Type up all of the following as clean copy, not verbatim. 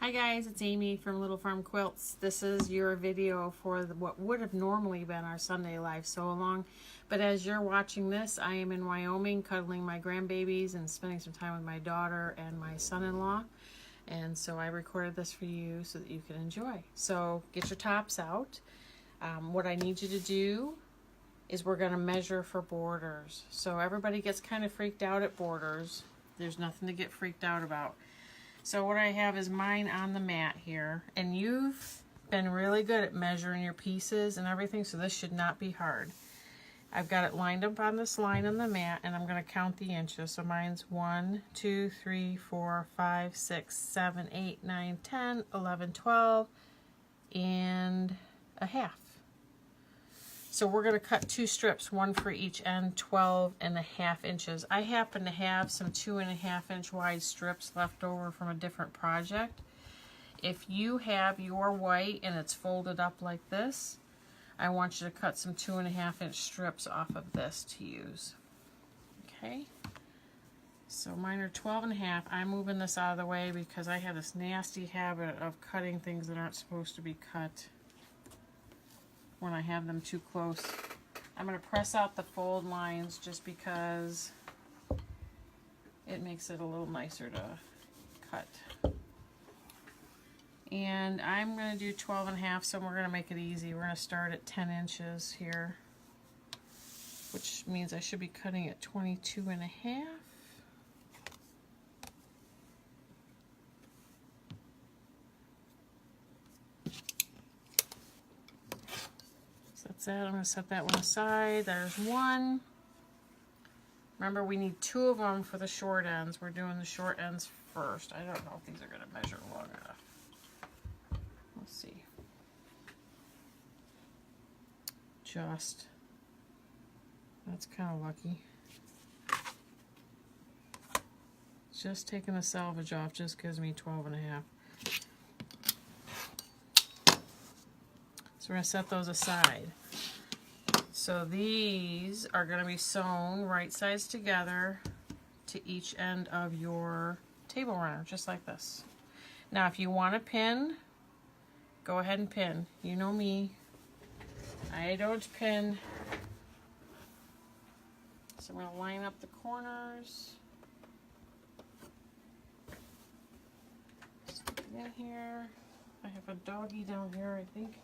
Hi guys, it's Amy from Little Farm Quilts. This is your video for what would have normally been our Sunday live sew along, but as you're watching this, I am in Wyoming cuddling my grandbabies and spending some time with my daughter and my son-in-law, and so I recorded this for you so that you can enjoy. So get your tops out. What I need you to do is we're going to measure for borders. So everybody gets kind of freaked out at borders. There's nothing to get freaked out about. So what I have is mine on the mat here, and you've been really good at measuring your pieces and everything, so this should not be hard. I've got it lined up on this line on the mat, and I'm going to count the inches. So mine's 1, 2, 3, 4, 5, 6, 7, 8, 9, 10, 11, 12, and a half. So we're going to cut 2 strips, one for each end, 12.5 inches. I happen to have some 2.5 inch wide strips left over from a different project. If you have your white and it's folded up like this, I want you to cut some 2.5 inch strips off of this to use. Okay? So mine are 12.5. I'm moving this out of the way because I have this nasty habit of cutting things that aren't supposed to be cut when I have them too close. I'm going to press out the fold lines just because it makes it a little nicer to cut. And I'm going to do 12.5, so we're going to make it easy. We're going to start at 10 inches here, which means I should be cutting at 22.5. That's that. I'm going to set that one aside. There's one. Remember, we need 2 of them for the short ends. We're doing the short ends first. I don't know if these are going to measure long enough. Let's see. Just. That's kind of lucky. Just taking the selvage off just gives me 12.5. So we're going to set those aside. So these are going to be sewn right sides together to each end of your table runner, just like this. Now if you want to pin, go ahead and pin. You know me, I don't pin. So I'm going to line up the corners. Stick it in here. I have a doggy down here, I think.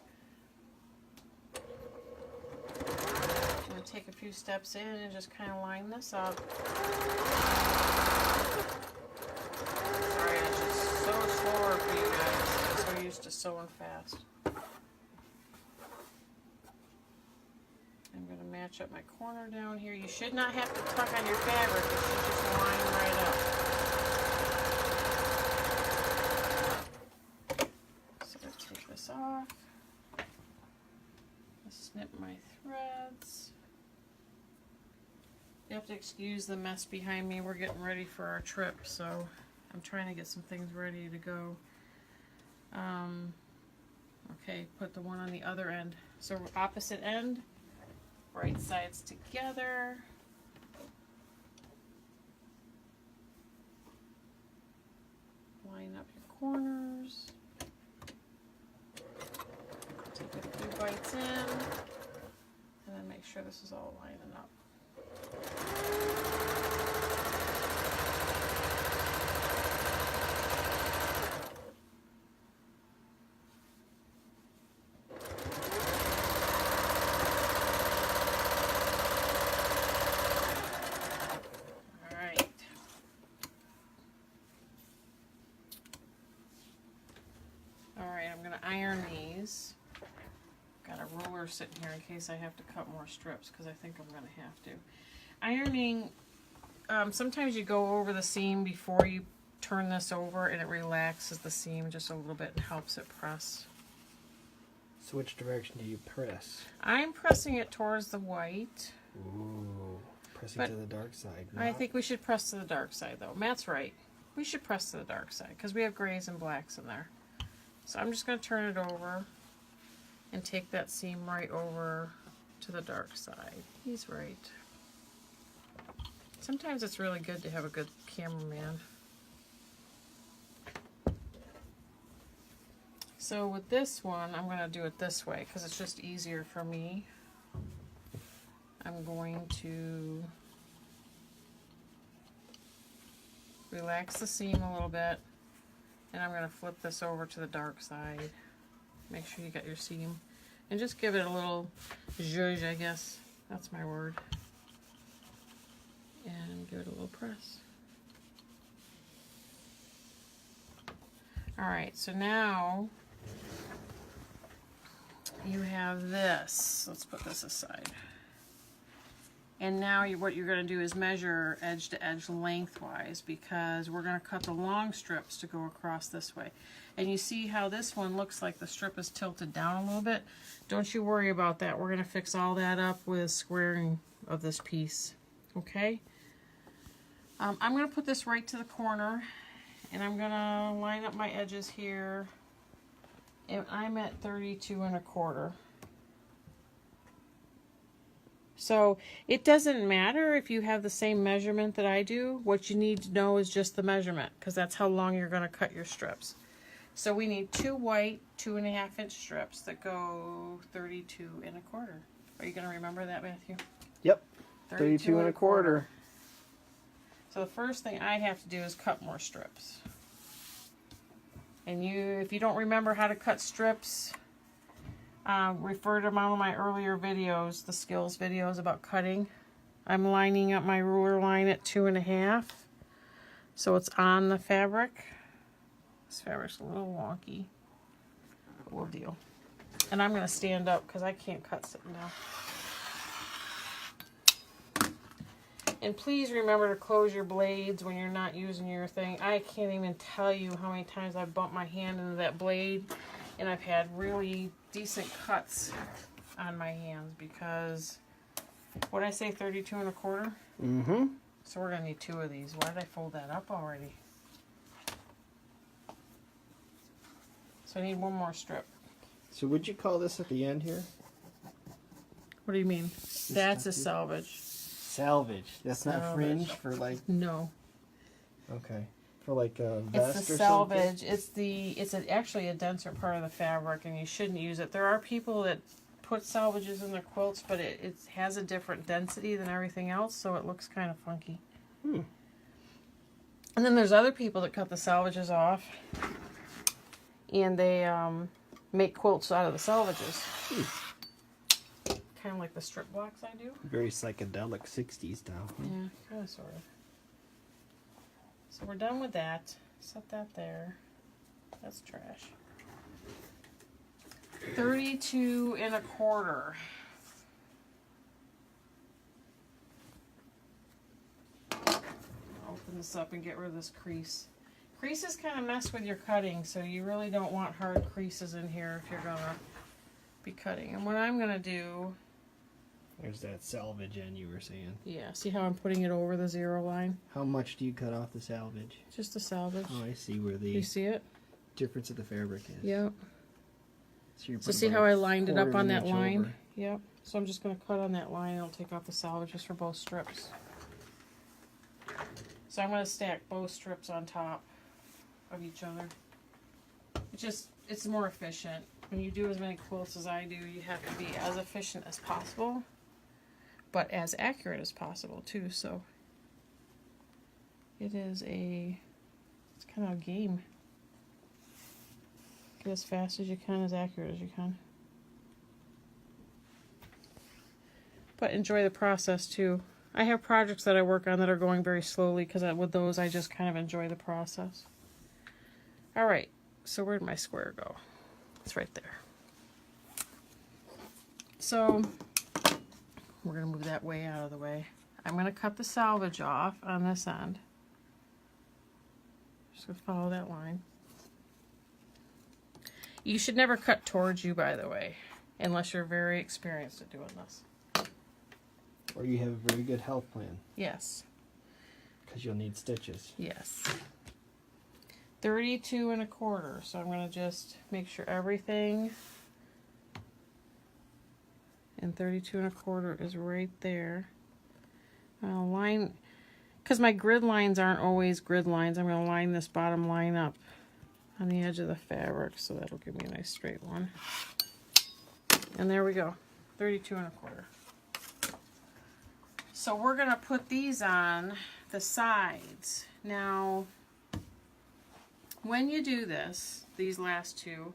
I'm going to take a few steps in and just kind of line this up. Sorry, it's just so slower for you guys. I'm so used to sewing fast. I'm going to match up my corner down here. You should not have to tuck on your fabric. It should just line right up. So I'll take this off. Snip my threads. You have to excuse the mess behind me. We're getting ready for our trip, so I'm trying to get some things ready to go. Okay, put the one on the other end. So opposite end, right sides together. Line up your corners. Take a few bites in, and then make sure this is all lining up. Alright, I'm going to iron these. Got a ruler sitting here in case I have to cut more strips, because I think I'm going to have to. Ironing, sometimes you go over the seam before you turn this over, and it relaxes the seam just a little bit and helps it press. So which direction do you press? I'm pressing it towards the white. Ooh, pressing to the dark side. I think we should press to the dark side, though. Matt's right. We should press to the dark side, because we have grays and blacks in there. So I'm just going to turn it over and take that seam right over to the dark side. He's right. Sometimes it's really good to have a good cameraman. So with this one, I'm going to do it this way because it's just easier for me. I'm going to relax the seam a little bit, and I'm going to flip this over to the dark side. Make sure you got your seam, and just give it a little zhuzh, I guess. That's my word. And give it a little press. Alright, so now you have this. Let's put this aside. And now what you're going to do is measure edge to edge lengthwise, because we're going to cut the long strips to go across this way. And you see how this one looks like the strip is tilted down a little bit? Don't you worry about that. We're going to fix all that up with squaring of this piece. Okay? I'm going to put this right to the corner, and I'm going to line up my edges here. And I'm at 32 1/4. So it doesn't matter if you have the same measurement that I do. What you need to know is just the measurement, because that's how long you're going to cut your strips. So we need 2 white 2.5 inch strips that go 32 1/4. Are you going to remember that, Matthew? Yep. 32 1/4. So the first thing I have to do is cut more strips. And if you don't remember how to cut strips, refer to one of my earlier videos, the skills videos about cutting. I'm lining up my ruler line at 2.5, so it's on the fabric. This fabric's a little wonky, but we'll deal. And I'm going to stand up because I can't cut sitting down. And please remember to close your blades when you're not using your thing. I can't even tell you how many times I've bumped my hand into that blade, and I've had really decent cuts on my hands because, what did I say, 32 1/4? Mm-hmm. So we're going to need 2 of these. Why did I fold that up already? So I need 1 more strip. So would you call this at the end here? What do you mean? That's a salvage. Salvage. That's not Salvage. fringe for like. No. Okay. For like a vest It's the or salvage. something? It's actually a denser part of the fabric, and you shouldn't use it. There are people that put salvages in their quilts, but it has a different density than everything else, so it looks kind of funky. Hmm. And then there's other people that cut the salvages off, and they make quilts out of the salvages. Kind of like the strip blocks I do. Very psychedelic 60s style. Yeah, kind of, sort of. So we're done with that. Set that there. That's trash. 32 1/4. Open this up and get rid of this crease. Creases kind of mess with your cutting, so you really don't want hard creases in here if you're going to be cutting. And what I'm going to do... There's that salvage end you were saying. Yeah, see how I'm putting it over the 0 line? How much do you cut off the salvage? Just a salvage. Oh, I see where the You see it? difference of the fabric is. Yep. So, So see how I lined it up on that inch line? over. Yep. So I'm just going to cut on that line and I'll take off the salvages for both strips. So I'm going to stack both strips on top of each other. It's more efficient. When you do as many quilts as I do, you have to be as efficient as possible, but as accurate as possible too. So it's kind of a game. Get as fast as you can, as accurate as you can. But enjoy the process too. I have projects that I work on that are going very slowly because with those I just kind of enjoy the process. Alright, so where'd my square go? It's right there. So we're going to move that way out of the way. I'm going to cut the salvage off on this end. Just going to follow that line. You should never cut towards you, by the way, unless you're very experienced at doing this. Or you have a very good health plan. Yes. Because you'll need stitches. Yes. 32 1/4. So I'm going to just make sure everything in 32 1/4 is right there. I'll line, because my grid lines aren't always grid lines, I'm going to line this bottom line up on the edge of the fabric, so that'll give me a nice straight one. And there we go, 32 1/4. So we're gonna put these on the sides. Now, when you do this, these last two,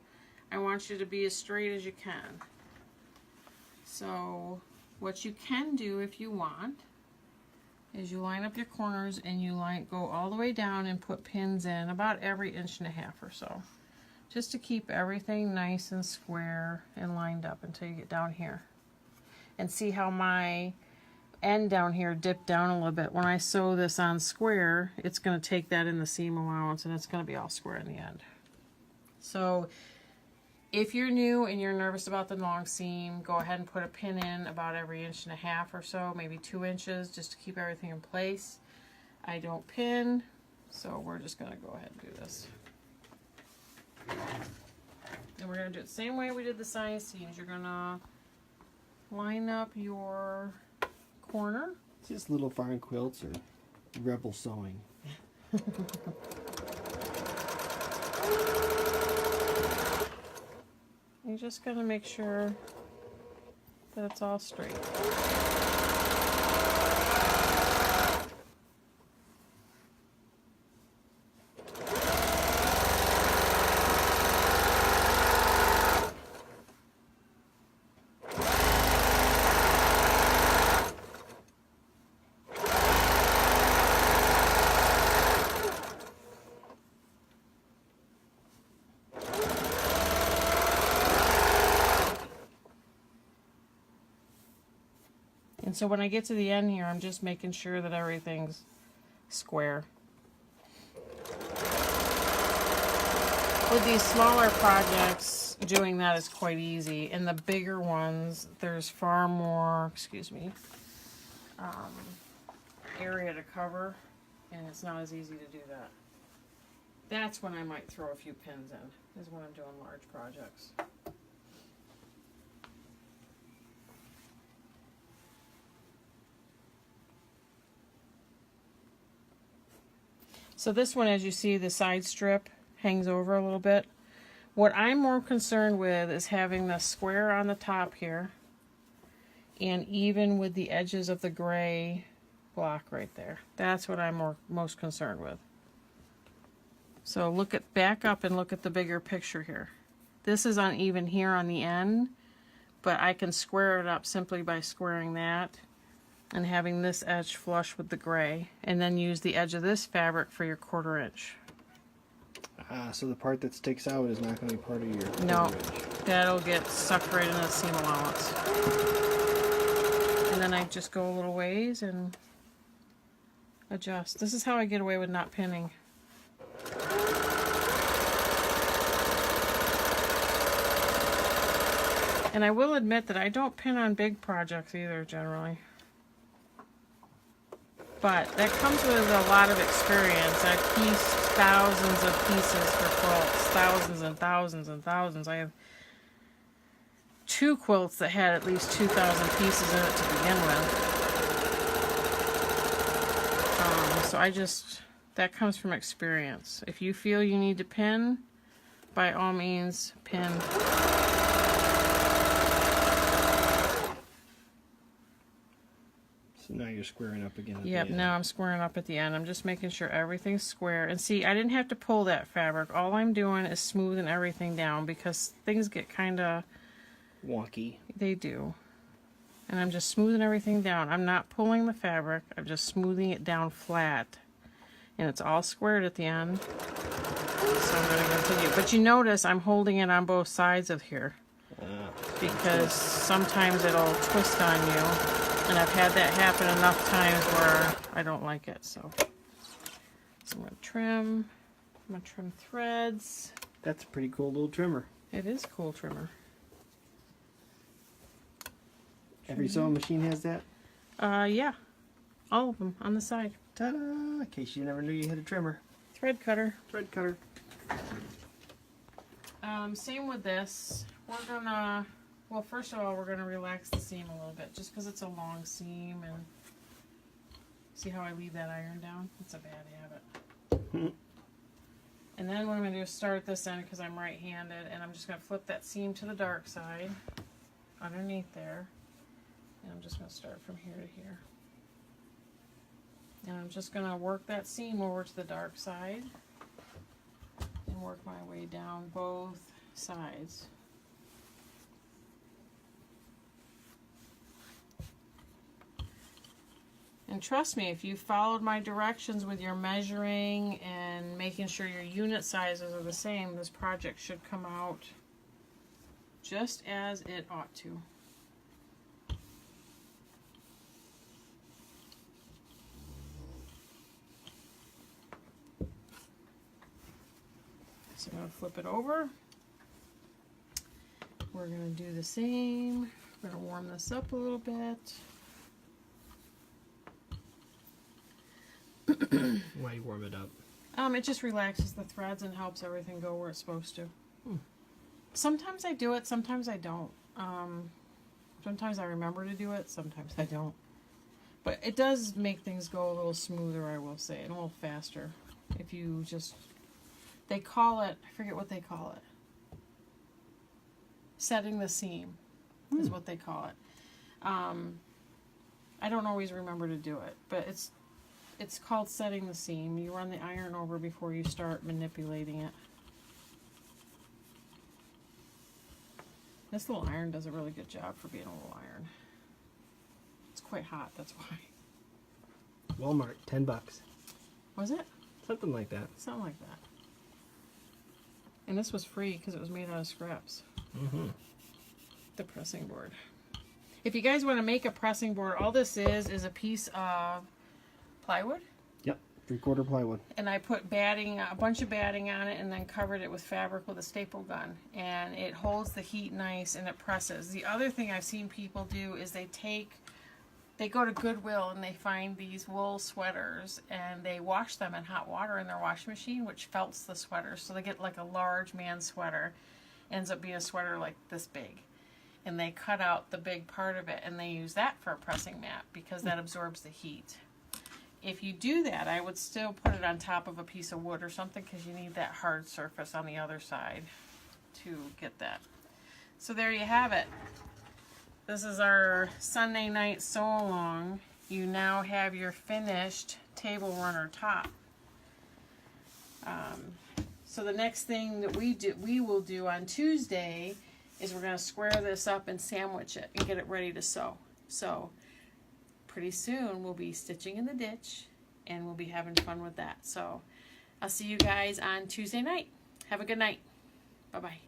I want you to be as straight as you can. So what you can do if you want is you line up your corners and you go all the way down and put pins in about every 1.5 inches or so, just to keep everything nice and square and lined up until you get down here. And see how my end down here dipped down a little bit. When I sew this on square, it's going to take that in the seam allowance and it's going to be all square in the end. So if you're new and you're nervous about the long seam, go ahead and put a pin in about every 1.5 inches or so, maybe 2 inches, just to keep everything in place. I don't pin, so we're just going to go ahead and do this. And we're going to do it the same way we did the side seams. You're going to line up your corner. It's just Little Farm Quilts or Rebel Sewing. You're just going to make sure that it's all straight. And so when I get to the end here, I'm just making sure that everything's square. With these smaller projects, doing that is quite easy. In the bigger ones, there's far more, area to cover, and it's not as easy to do that. That's when I might throw a few pins in, is when I'm doing large projects. So this one, as you see, the side strip hangs over a little bit. What I'm more concerned with is having the square on the top here, and even with the edges of the gray block right there. That's what I'm most concerned with. So back up and look at the bigger picture here. This is uneven here on the end, but I can square it up simply by squaring that and having this edge flush with the gray, and then use the edge of this fabric for your 1/4 inch. So the part that sticks out is not going to be part of your No, 1/4 inch. that'll get sucked right into the seam allowance. And then I just go a little ways and adjust. This is how I get away with not pinning. And I will admit that I don't pin on big projects either, generally. But that comes with a lot of experience. I've pieced thousands of pieces for quilts, thousands and thousands and thousands. I have 2 quilts that had at least 2,000 pieces in it to begin with. So that comes from experience. If you feel you need to pin, by all means, pin. So now you're squaring up again at Yep, the end. now I'm squaring up at the end. I'm just making sure everything's square. And see, I didn't have to pull that fabric. All I'm doing is smoothing everything down because things get kind of wonky. They do. And I'm just smoothing everything down. I'm not pulling the fabric. I'm just smoothing it down flat. And it's all squared at the end. So I'm going to continue. But you notice I'm holding it on both sides of here. Because sometimes it'll twist on you. And I've had that happen enough times where I don't like it. So I'm going to trim. I'm going to trim threads. That's a pretty cool little trimmer. It is a cool trimmer. Every sewing machine has that? Yeah. All of them on the side. Ta-da! In case you never knew you had a trimmer. Thread cutter. Thread cutter. Same with this. We're gonna, well, first of all, we're gonna relax the seam a little bit, just because it's a long seam, and see how I leave that iron down? It's a bad habit. And then what I'm going to do is start this end because I'm right-handed, and I'm just going to flip that seam to the dark side underneath there. And I'm just going to start from here to here. And I'm just going to work that seam over to the dark side and work my way down both sides. And trust me, if you followed my directions with your measuring and making sure your unit sizes are the same, this project should come out just as it ought to. So I'm going to flip it over. We're going to do the same. We're going to warm this up a little bit. Why you warm it up? It just relaxes the threads and helps everything go where it's supposed to. Sometimes I do it, sometimes I don't. Sometimes I remember to do it, sometimes I don't. But it does make things go a little smoother, I will say, and a little faster. If you just... They call it, I forget what they call it. Setting the seam is what they call it. I don't always remember to do it, but it's called setting the seam. You run the iron over before you start manipulating it. This little iron does a really good job for being a little iron. It's quite hot, that's why. Walmart, $10. Was it? Something like that. Something like that. And this was free because it was made out of scraps. The pressing board. If you guys want to make a pressing board, all this is a piece of plywood. Yep, 3/4 plywood. And I put batting, a bunch of batting on it, and then covered it with fabric with a staple gun. And it holds the heat nice and it presses. The other thing I've seen people do is they go to Goodwill and they find these wool sweaters and they wash them in hot water in their washing machine, which felts the sweater. So they get like a large man's sweater. Ends up being a sweater like this big. And they cut out the big part of it and they use that for a pressing mat because that absorbs the heat. If you do that, I would still put it on top of a piece of wood or something because you need that hard surface on the other side to get that. So there you have it. This is our Sunday night sew-along. You now have your finished table runner top. So the next thing that we will do on Tuesday is we're going to square this up and sandwich it and get it ready to sew. So pretty soon we'll be stitching in the ditch and we'll be having fun with that. So I'll see you guys on Tuesday night. Have a good night. Bye-bye.